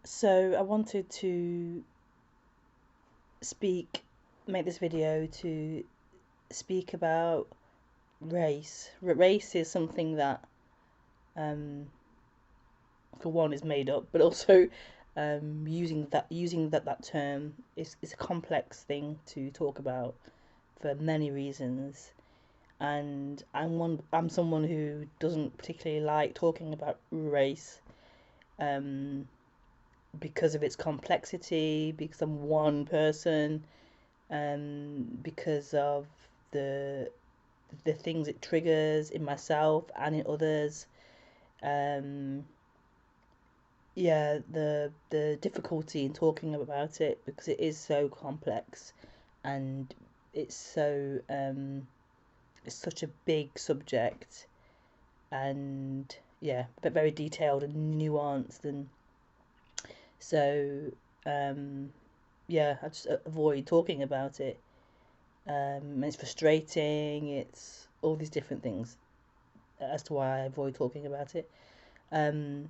So I wanted to make this video to speak about race. Race is something that, um, for one, is made up, but also using that term is a complex thing to talk about for many reasons. And I'm someone who doesn't particularly like talking about race. Um, because of its complexity, because I'm one person, because of the the things it triggers in myself and in others. Um, yeah, the difficulty in talking about it because it is so complex and it's so it's such a big subject and yeah, but very detailed and nuanced and so yeah, I just avoid talking about it. It's frustrating. It's all these different things as to why I avoid talking about it. Um,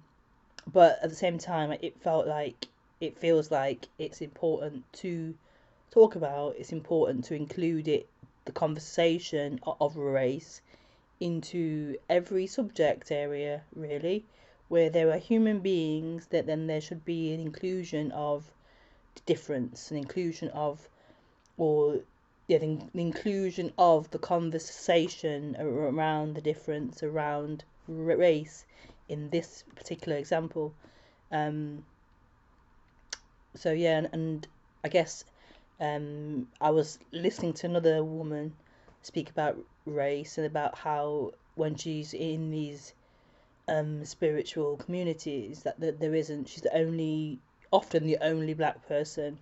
but at the same time, it feels like it's important to talk about. It's important to include the conversation of race, into every subject area, really, where there are human beings. That then there should be an inclusion of difference, an inclusion of or yeah, the inclusion of the conversation around the difference around race in this particular example. Um, so yeah, and I guess I was listening to another woman speak about race and about how when she's in these spiritual communities that there isn't she's the only often the only black person,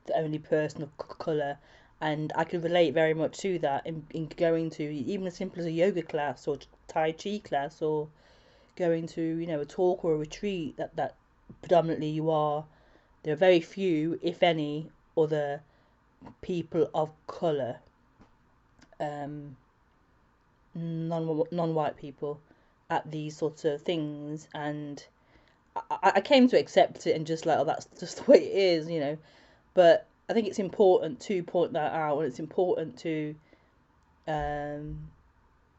the only person of colour. And I could relate very much to that in going to even as simple as a yoga class or Tai Chi class or going to, a talk or a retreat that predominantly you are. There are very few, if any, other people of colour, um, non-white people at these sorts of things. And I came to accept it and just like, oh, that's just the way it is. But I think it's important to point that out, and it's important to um,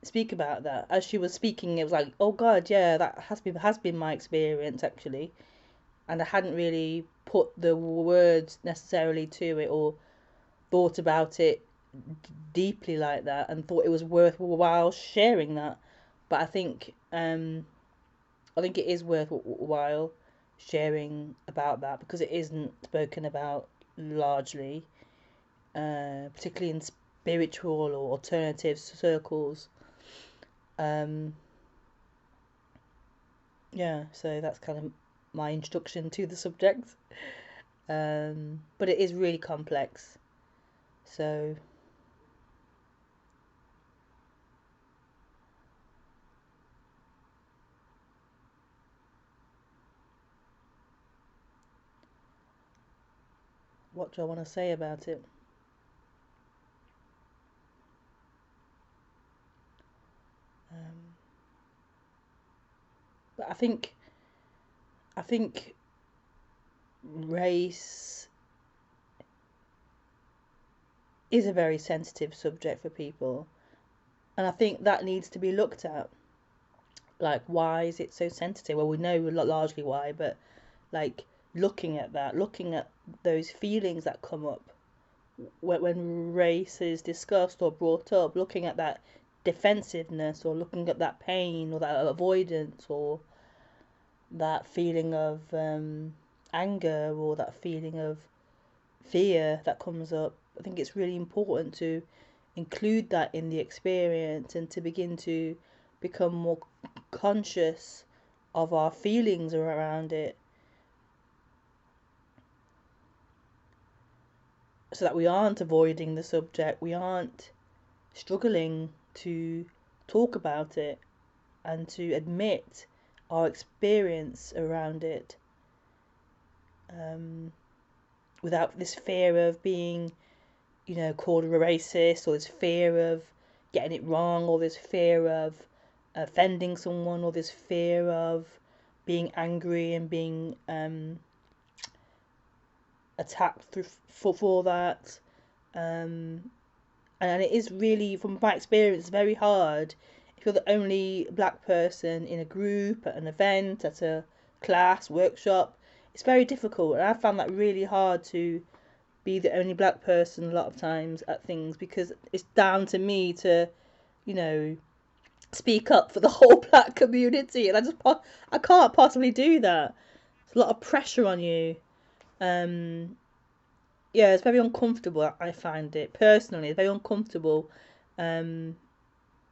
speak about that. As she was speaking, it was like, oh God, yeah, that has been my experience actually, and I hadn't really put the words necessarily to it or thought about it deeply like that, and thought it was worthwhile sharing that. But I think it is worthwhile sharing about that because it isn't spoken about largely, particularly in spiritual or alternative circles. Um, yeah, so that's kind of my introduction to the subject. But it is really complex. So, what do I want to say about it? Um, but I think race is a very sensitive subject for people, and I think that needs to be looked at. Like, why is it so sensitive? Well, we know largely why, but like looking at that, looking at those feelings that come up when race is discussed or brought up, looking at that defensiveness or looking at that pain or that avoidance or that feeling of anger or that feeling of fear that comes up. I think it's really important to include that in the experience and to begin to become more conscious of our feelings around it so that we aren't avoiding the subject, we aren't struggling to talk about it and to admit our experience around it, um, without this fear of being, called a racist, or this fear of getting it wrong, or this fear of offending someone, or this fear of being angry and being attacked for that. Um, and it is really, from my experience, very hard if you're the only black person in a group, at an event, at a class, workshop. It's very difficult, and I found that really hard to be the only black person a lot of times at things, because it's down to me to, you know, speak up for the whole black community, and I can't possibly do that. It's a lot of pressure on you. Um, yeah, it's very uncomfortable. I find it personally, it's very uncomfortable, um,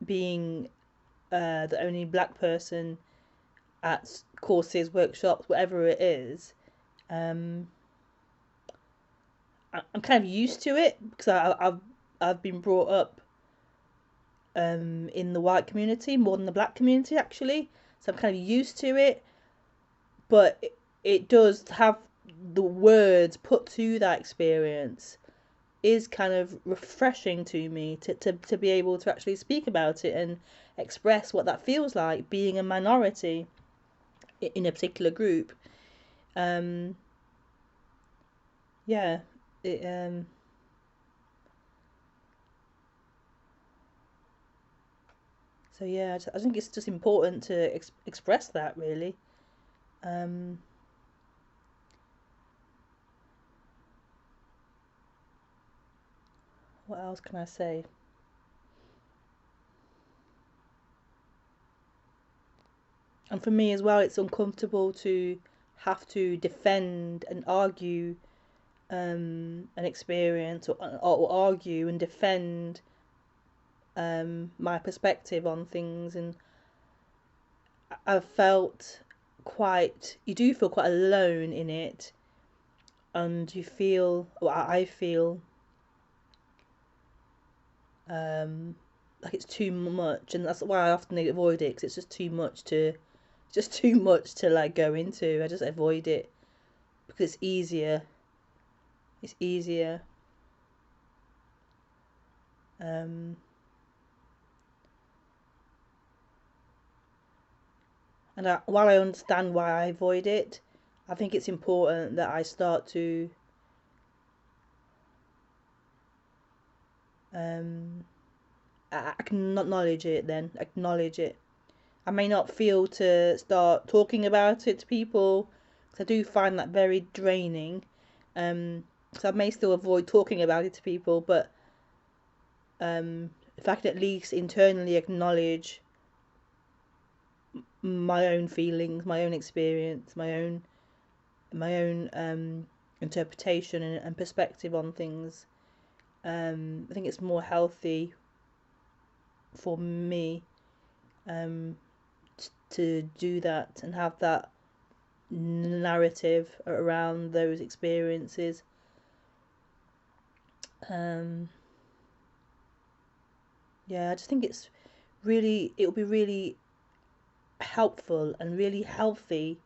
being the only black person at courses, workshops, whatever it is. Um, I'm kind of used to it because I've been brought up in the white community more than the black community, actually. So I'm kind of used to it, but it does have the words put to that experience is kind of refreshing to me to be able to actually speak about it and express what that feels like being a minority in a particular group. Um, yeah, it, so yeah, I think it's just important to express that, really. Um, what else can I say? And for me as well, it's uncomfortable to have to defend and argue an experience, or argue and defend my perspective on things. And I've felt quite, you do feel quite alone in it, and you feel, well, I feel like it's too much, and that's why I often avoid it, because it's just too much to like go into. I just avoid it because it's easier. It's easier. Um, and while I understand why I avoid it, I think it's important that I start to um, acknowledge it. Then acknowledge it. I may not feel to start talking about it to people, because I do find that very draining. So I may still avoid talking about it to people, but if I can at least internally acknowledge my own feelings, my own experience, my own interpretation and perspective on things, I think it's more healthy for me um, to do that and have that narrative around those experiences. Um, yeah, I just think it'll be really helpful and really healthy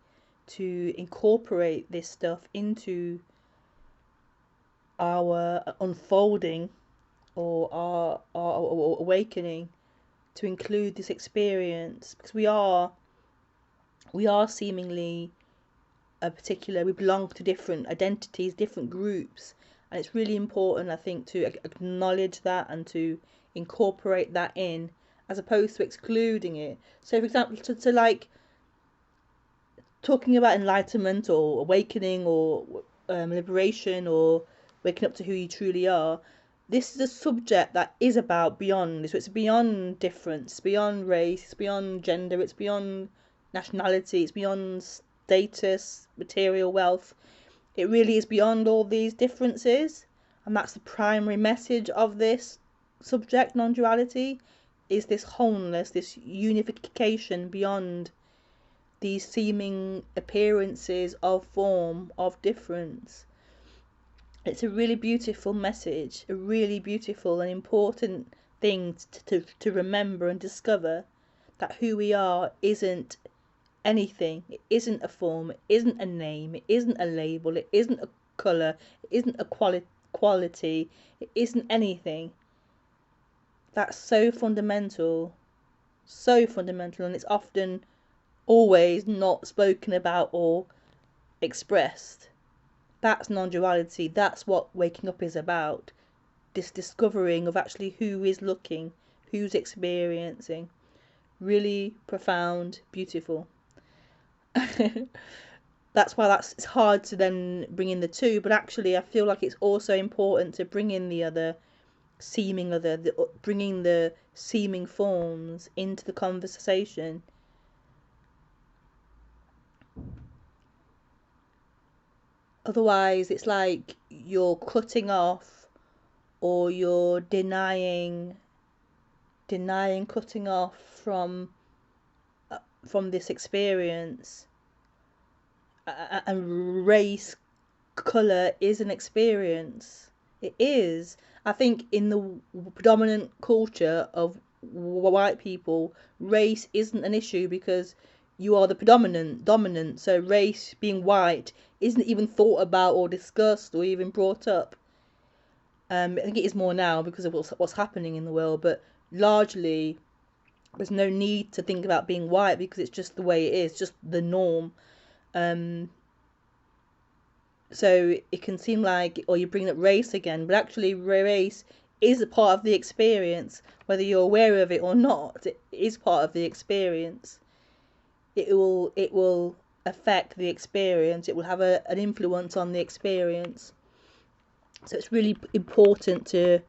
to incorporate this stuff into our unfolding, or our awakening, to include this experience, because we are seemingly a particular, we belong to different identities, different groups, and it's really important, I think, to acknowledge that and to incorporate that in, as opposed to excluding it. So for example, to like talking about enlightenment or awakening, or liberation, or waking up to who you truly are, this is a subject that is about beyond. So it's beyond difference, it's beyond race, it's beyond gender, it's beyond nationality, it's beyond status, material wealth. It really is beyond all these differences, and that's the primary message of this subject, non-duality, is this wholeness, this unification beyond these seeming appearances of form, of difference. It's a really beautiful message, a really beautiful and important thing to remember and discover, that who we are isn't anything. It isn't a form, it isn't a name, it isn't a label, it isn't a colour, it isn't a quality, it isn't anything. That's so fundamental, and it's often always not spoken about or expressed. That's non-duality. That's what waking up is about. This discovering of actually who is looking, who's experiencing. Really profound, beautiful. That's why it's hard to then bring in the two, but actually I feel like it's also important to bring in the other seeming other, bringing the seeming forms into the conversation. Otherwise it's like you're cutting off, or you're denying, cutting off from this experience. And race, colour is an experience. It is. I think in the predominant culture of white people, race isn't an issue because you are the dominant. So race, being white, isn't even thought about or discussed or even brought up. I think it is more now because of what's happening in the world, but largely there's no need to think about being white because it's just the way it is, just the norm. So it can seem like, or you bring up race again, but actually race is a part of the experience, whether you're aware of it or not. It is part of the experience. It will affect the experience. It will have an influence on the experience. So it's really important to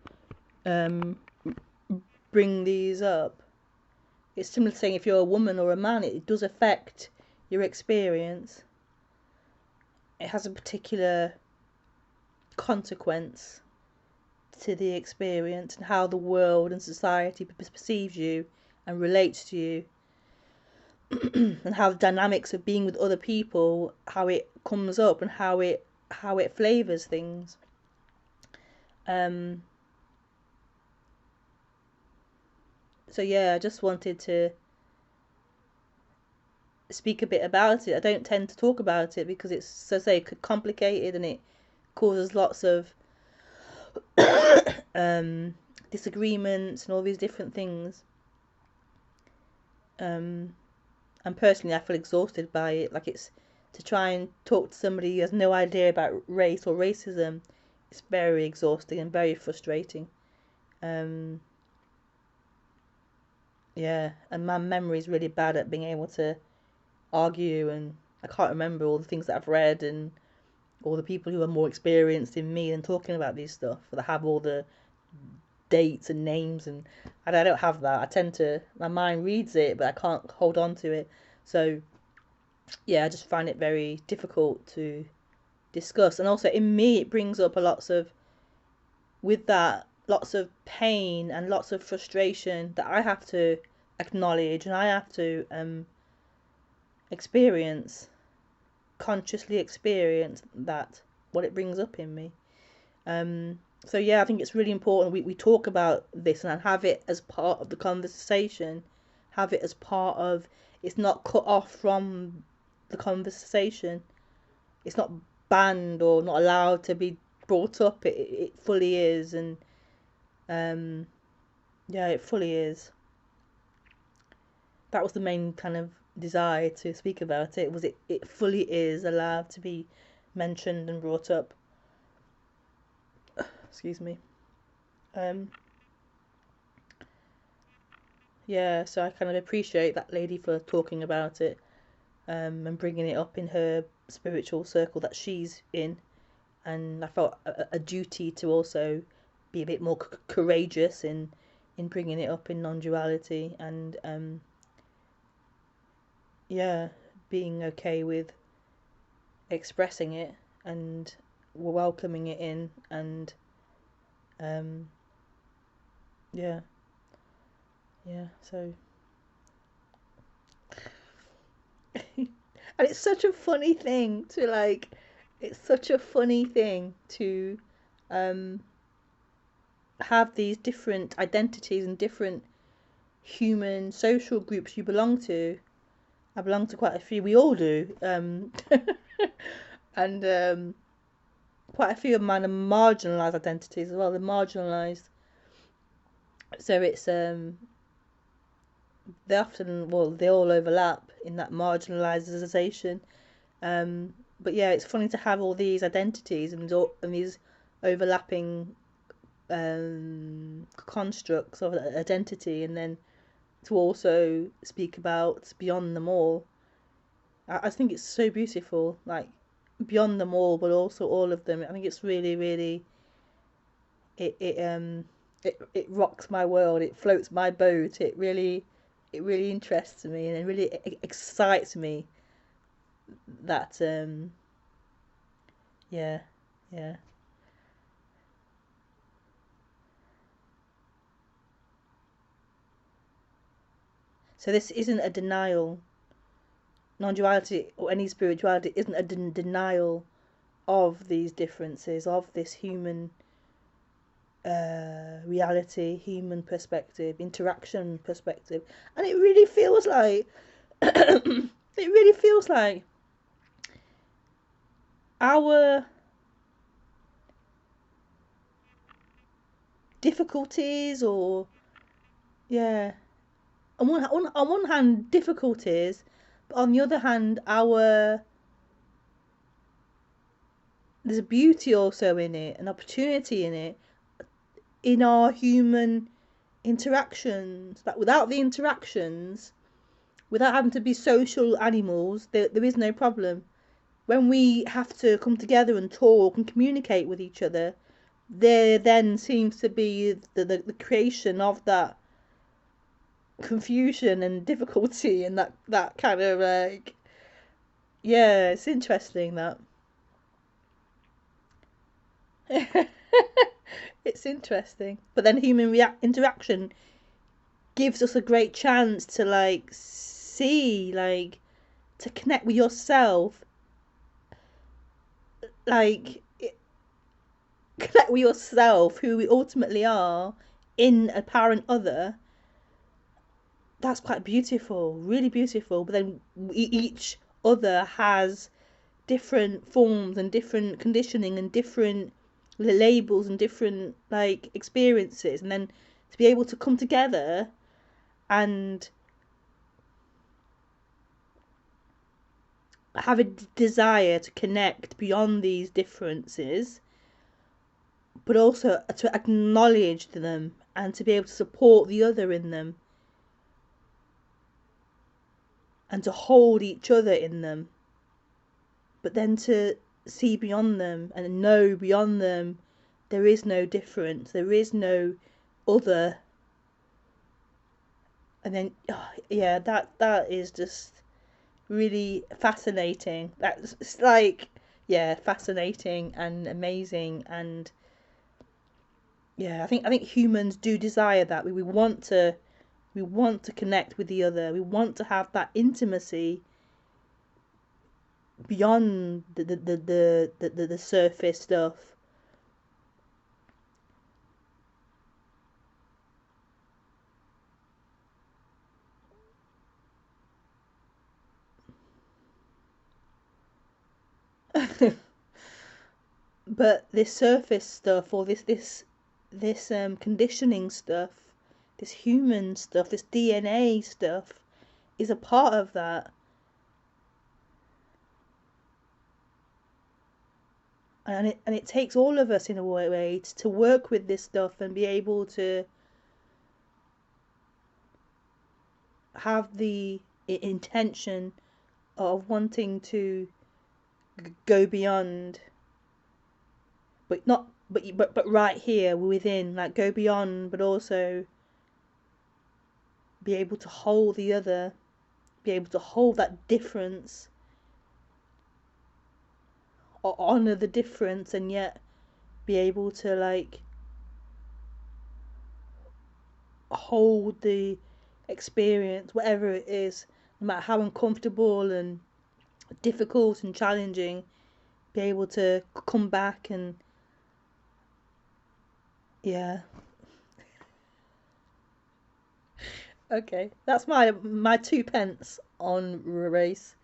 bring these up. It's similar to saying if you're a woman or a man, it does affect your experience. It has a particular consequence to the experience and how the world and society perceives you and relates to you, and how the dynamics of being with other people, how it comes up and how it flavors things. So yeah, I just wanted to speak a bit about it. I don't tend to talk about it because it's, so say, complicated and it causes lots of disagreements and all these different things. And personally I feel exhausted by it. Like, it's to try and talk to somebody who has no idea about race or racism. It's very exhausting and very frustrating. Yeah, and my memory is really bad at being able to argue, and I can't remember all the things that I've read and all the people who are more experienced in me and talking about these stuff, that have all the dates and names, and I don't have that. I tend to, my mind reads it but I can't hold on to it. So yeah, I just find it very difficult to discuss. And also in me it brings up lots of pain and lots of frustration that I have to acknowledge and I have to consciously experience that, what it brings up in me. So yeah, I think it's really important we talk about this and have it as part of the conversation, have it as part of, it's not cut off from the conversation, it's not banned or not allowed to be brought up. It fully is. And yeah, it fully is. That was the main kind of desire to speak about it, was it fully is allowed to be mentioned and brought up. Excuse me. Yeah, so I kind of appreciate that lady for talking about it, and bringing it up in her spiritual circle that she's in. And I felt a duty to also be a bit more courageous in bringing it up in non-duality, and yeah, being okay with expressing it and welcoming it in, and yeah, so and it's such a funny thing to, like, it's such a funny thing to have these different identities and different human social groups you belong to. I belong to quite a few. We all do. And quite a few of mine are marginalised identities as well. They're marginalised. So it's they often, well, they all overlap in that marginalization. But yeah, it's funny to have all these identities and these overlapping constructs of identity, and then to also speak about beyond them all. I think it's so beautiful, like beyond them all, but also all of them. I think it's really, really, it rocks my world. It floats my boat. It really interests me, and it really excites me that yeah, yeah. So this isn't a denial. Non-duality or any spirituality isn't a denial of these differences, of this human reality, human perspective, interaction perspective, and it really feels like it really feels like our difficulties, or yeah, on one hand difficulties, but on the other hand our there's a beauty also in it, an opportunity in it, in our human interactions. That without the interactions, without having to be social animals, there is no problem. When we have to come together and talk and communicate with each other, there then seems to be the creation of that confusion and difficulty, and that kind of like, yeah, it's interesting that. It's interesting, but then human interaction gives us a great chance to like see, like, to connect with yourself, like connect with yourself, who we ultimately are, in a parent other. That's quite beautiful, really beautiful. But then each other has different forms and different conditioning and different labels and different like experiences, and then to be able to come together and have a desire to connect beyond these differences, but also to acknowledge them and to be able to support the other in them and to hold each other in them, but then to see beyond them and know beyond them there is no difference, there is no other. And then yeah, that is just really fascinating. That's like, yeah, fascinating and amazing. And yeah, I think humans do desire that. We want to connect with the other. We want to have that intimacy beyond the surface stuff. But this surface stuff, or this conditioning stuff, this human stuff, this DNA stuff, is a part of that. And it takes all of us in a way to work with this stuff and be able to have the intention of wanting to go beyond, but not but right here within, like go beyond, but also be able to hold the other, be able to hold that difference, or honor the difference, and yet be able to like hold the experience, whatever it is, no matter how uncomfortable and difficult and challenging, be able to come back. And yeah, okay, that's my 2 pence on race.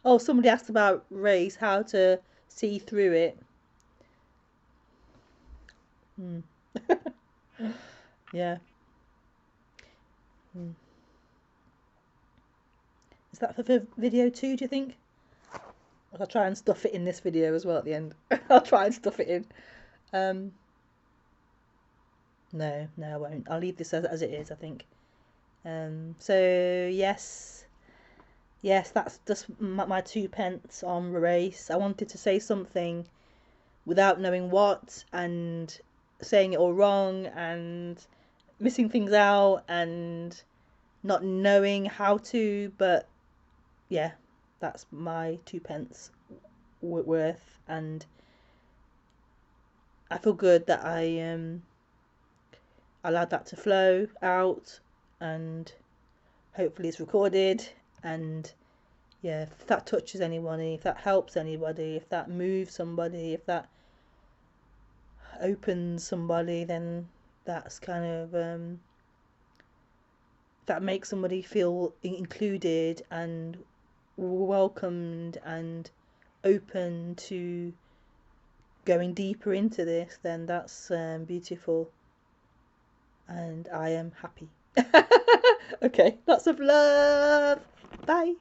Oh, somebody asked about race, how to see through it. Hmm. Yeah. Hmm. that for the video too, do you think? I'll try and stuff it in this video as well at the end. I'll try and stuff it in. No, I won't. I'll leave this as it is, I think. So yes, that's just my 2 pence on Race. I wanted to say something without knowing what, and saying it all wrong, and missing things out, and not knowing how to, but yeah, that's my 2 pence worth, and I feel good that I allowed that to flow out, and hopefully it's recorded, and yeah, if that touches anybody, if that helps anybody, if that moves somebody, if that opens somebody, then that's kind of that makes somebody feel included and welcomed and open to going deeper into this, then that's beautiful, and I am happy. Okay, lots of love. Bye.